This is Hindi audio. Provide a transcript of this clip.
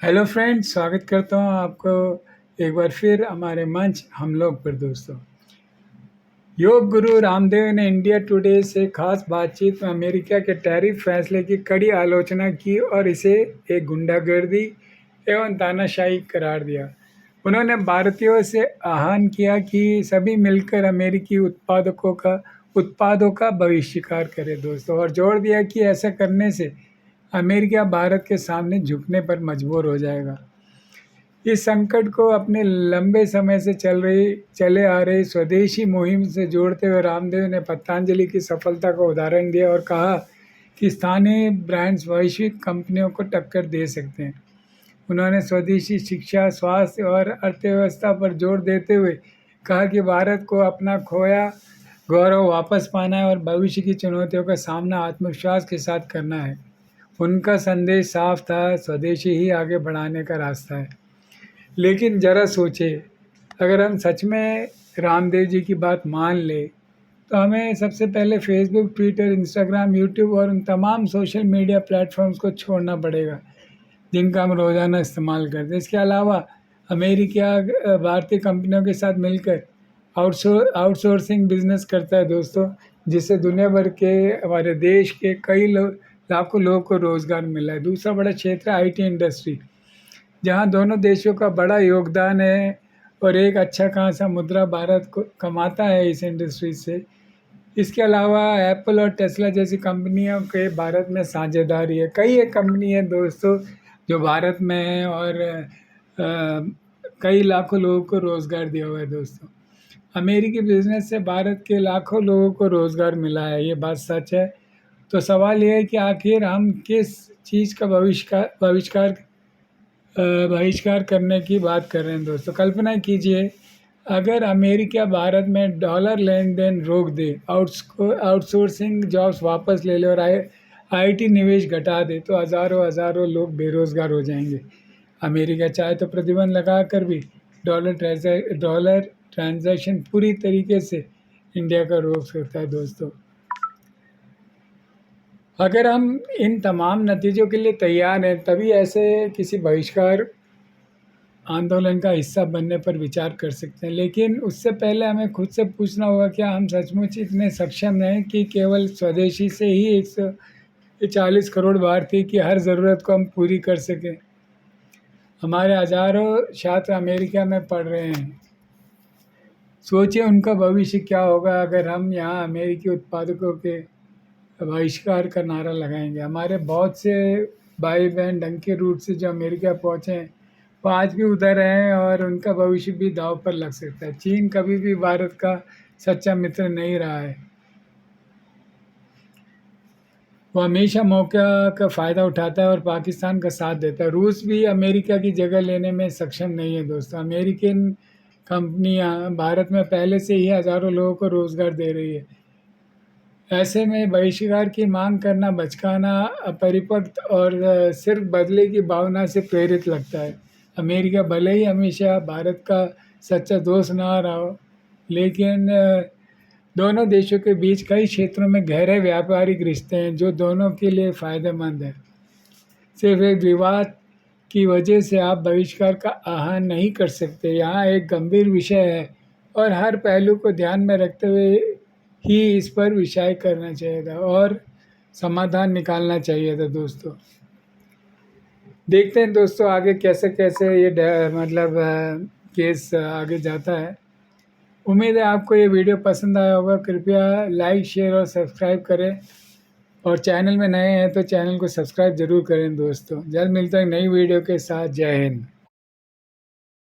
हेलो फ्रेंड्स, स्वागत करता हूँ आपको एक बार फिर हमारे मंच हम लोग पर दोस्तों। योग गुरु रामदेव ने इंडिया टुडे से खास बातचीत में अमेरिका के टैरिफ फैसले की कड़ी आलोचना की और इसे एक गुंडागर्दी एवं तानाशाही करार दिया। उन्होंने भारतीयों से आह्वान किया कि सभी मिलकर अमेरिकी उत्पादों का बहिष्कार करें दोस्तों, और जोर दिया कि ऐसा करने से अमेरिका भारत के सामने झुकने पर मजबूर हो जाएगा। इस संकट को अपने लंबे समय से चले आ रही स्वदेशी मुहिम से जोड़ते हुए रामदेव ने पतंजलि की सफलता का उदाहरण दिया और कहा कि स्थानीय ब्रांड्स वैश्विक कंपनियों को टक्कर दे सकते हैं। उन्होंने स्वदेशी शिक्षा, स्वास्थ्य और अर्थव्यवस्था पर जोर देते हुए कहा कि भारत को अपना खोया गौरव वापस पाना है और भविष्य की चुनौतियों का सामना आत्मविश्वास के साथ करना है। उनका संदेश साफ था, स्वदेशी ही आगे बढ़ाने का रास्ता है। लेकिन ज़रा सोचे, अगर हम सच में रामदेव जी की बात मान ले तो हमें सबसे पहले फेसबुक, ट्विटर, इंस्टाग्राम, यूट्यूब और उन तमाम सोशल मीडिया प्लेटफॉर्म्स को छोड़ना पड़ेगा जिनका हम रोज़ाना इस्तेमाल करते हैं। इसके अलावा अमेरिका भारतीय कंपनियों के साथ मिलकर आउटसोर्सिंग बिजनेस करता है दोस्तों, जिससे दुनिया भर के हमारे देश के लाखों लोगों को रोज़गार मिला है। दूसरा बड़ा क्षेत्र है IT इंडस्ट्री, जहां दोनों देशों का बड़ा योगदान है और एक अच्छा खासा मुद्रा भारत को कमाता है इस इंडस्ट्री से। इसके अलावा एप्पल और टेस्ला जैसी कंपनियों के भारत में साझेदारी है। कई एक कंपनी है दोस्तों जो भारत में है और कई लाखों लोगों को रोज़गार दिया हुआ है दोस्तों। अमेरिकी बिजनेस से भारत के लाखों लोगों को रोज़गार मिला है, ये बात सच है। तो सवाल ये है कि आखिर हम किस चीज़ का बहिष्कार करने की बात कर रहे हैं दोस्तों। कल्पना कीजिए, अगर अमेरिका भारत में डॉलर लेन देन रोक दे, आउटसोर्सिंग जॉब्स वापस ले ले और IT निवेश घटा दे, तो हज़ारों लोग बेरोज़गार हो जाएंगे। अमेरिका चाहे तो प्रतिबंध लगा कर भी डॉलर ट्रांजैक्शन पूरी तरीके से इंडिया का रोक सकता है दोस्तों। अगर हम इन तमाम नतीजों के लिए तैयार हैं, तभी ऐसे किसी बहिष्कार आंदोलन का हिस्सा बनने पर विचार कर सकते हैं। लेकिन उससे पहले हमें खुद से पूछना होगा, क्या हम सचमुच इतने सक्षम हैं कि केवल स्वदेशी से ही 140 करोड़ भारतीय की हर ज़रूरत को हम पूरी कर सकें। हमारे हज़ारों छात्र अमेरिका में पढ़ रहे हैं। सोचिए उनका भविष्य क्या होगा अगर हम यहाँ अमेरिकी उत्पादकों के बहिष्कार का नारा लगाएंगे। हमारे बहुत से भाई बहन ढंग के रूट से जो अमेरिका पहुँचे हैं, वो आज भी उधर हैं और उनका भविष्य भी दांव पर लग सकता है। चीन कभी भी भारत का सच्चा मित्र नहीं रहा है, वो हमेशा मौका का फ़ायदा उठाता है और पाकिस्तान का साथ देता है। रूस भी अमेरिका की जगह लेने में सक्षम नहीं है दोस्तों। अमेरिकन कंपनियां भारत में पहले से ही हज़ारों लोगों को रोज़गार दे रही है। ऐसे में बहिष्कार की मांग करना बचकाना, अपरिपक्व और सिर्फ बदले की भावना से प्रेरित लगता है। अमेरिका भले ही हमेशा भारत का सच्चा दोस्त ना रहा हो, लेकिन दोनों देशों के बीच कई क्षेत्रों में गहरे व्यापारिक रिश्ते हैं जो दोनों के लिए फ़ायदेमंद है। सिर्फ एक विवाद की वजह से आप बहिष्कार का आह्वान नहीं कर सकते। यहाँ एक गंभीर विषय है और हर पहलू को ध्यान में रखते हुए ही इस पर विचार करना चाहिए था और समाधान निकालना चाहिए था दोस्तों। देखते हैं दोस्तों आगे कैसे कैसे ये केस आगे जाता है। उम्मीद है आपको ये वीडियो पसंद आया होगा। कृपया लाइक, शेयर और सब्सक्राइब करें, और चैनल में नए हैं तो चैनल को सब्सक्राइब ज़रूर करें दोस्तों। जल्द मिलते हैं नई वीडियो के साथ। जय हिंद।